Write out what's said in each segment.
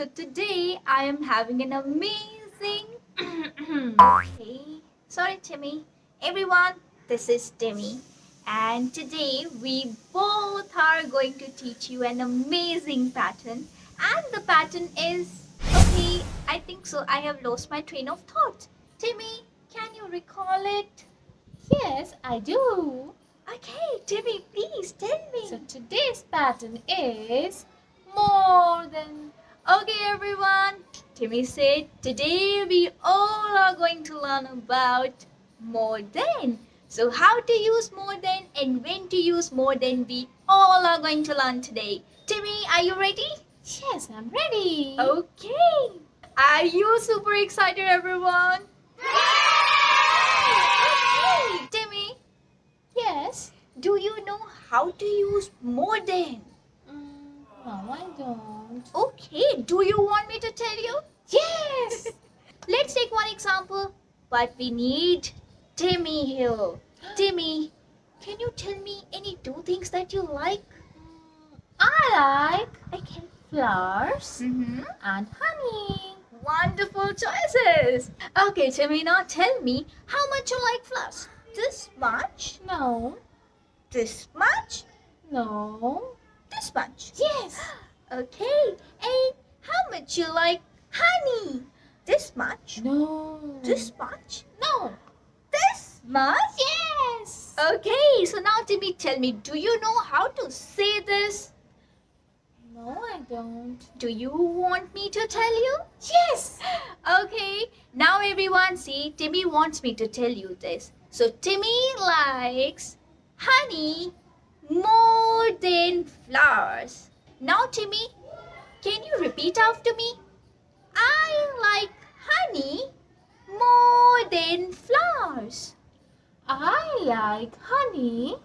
So today I am having an amazing. Okay, sorry, Timmy. Everyone, this is Timmy, and today we both are going to teach you an amazing pattern. And the pattern is okay. I think so. I have lost my train of thought. Timmy, can you recall it? Yes, I do. Okay, Timmy, please tell me. So today's pattern is more than. Okay, everyone. Timmy said today we all are going to learn about more than. So, how to use more than and when to use more than, we all are going to learn today. Timmy, are you ready? Yes, I'm ready. Okay. Are you super excited, everyone? Okay. Timmy, Yes. do you know how to use more than? No, I don't. Okay, do you want me to tell you? Yes. Let's take one example, but we need Timmy here. Timmy, can you tell me any two things that you like? I like flowers Mm-hmm. and honey. Wonderful choices. Okay, Timmy, now tell me how much you like flowers. This much? No, This much? no. This much? Yes. Okay, and how much you like honey? This much? No. This much? No. This much? Yes. Okay, so now Timmy, tell me, do you know how to say this? No, I don't. Do you want me to tell you? Yes. Okay, now everyone see, Timmy wants me to tell you this. So Timmy likes honey more than flowers. Now Timmy, can you repeat after me? I like honey more than flowers. I like honey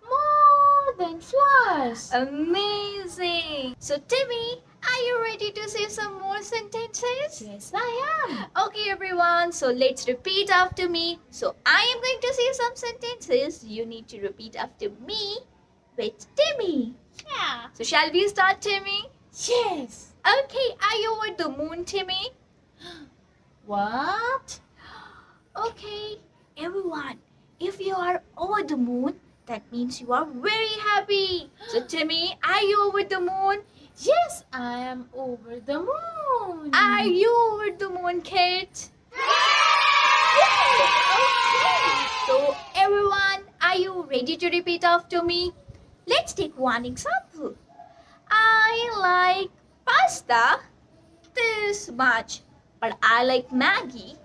more than flowers. Amazing! So, Timmy, are you ready to say some more sentences? Yes, I am. Okay, everyone, so let's repeat after me. So, I am going to say some sentences. You need to repeat after me with Timmy. Yeah. So, shall we start, Timmy? Yes. Okay, are you over the moon, Timmy? What? Okay, everyone, if you are over the moon, that means you are very happy. So, Timmy, are you over the moon? Yes, I am over the moon. Are you over the moon, Kate? Okay. So, everyone, are you ready to repeat after me? Let's take one example. I like pasta this much, but I like Maggie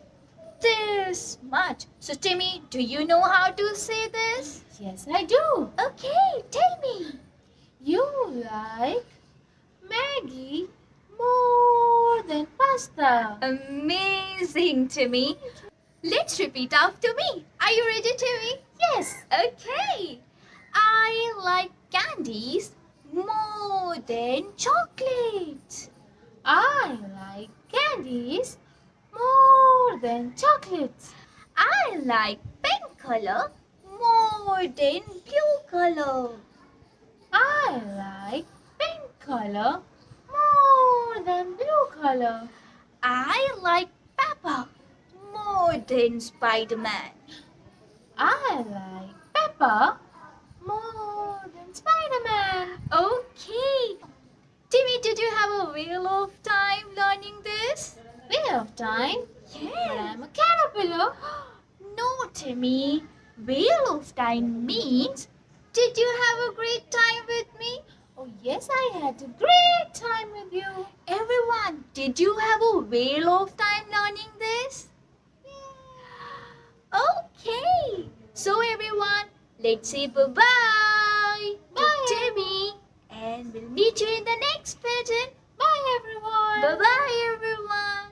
this much. So, Timmy, do you know how to say this? Yes, I do. Okay, tell me. You like Maggie more than pasta. Amazing, Timmy. Let's repeat after me. Are you ready, Timmy? Yes. Okay. I like candies more than chocolate. I like candies more than chocolates. I like pink color more than blue color. I like pink color more than blue color. I like Peppa more than Spider-Man. I like Peppa more than Spider-Man. Okay. Timmy, did you have a wheel of time learning this? Wheel of time? But Yeah. I'm a caterpillar. No, Timmy. Wheel of time means, did you have a great time with me? Oh yes, I had a great time with you. Everyone, did you have a whale of time learning this? Okay. So everyone, let's say bye-bye to Bye. Timmy. And we'll meet you in the next pageant. Bye everyone. Bye-bye everyone.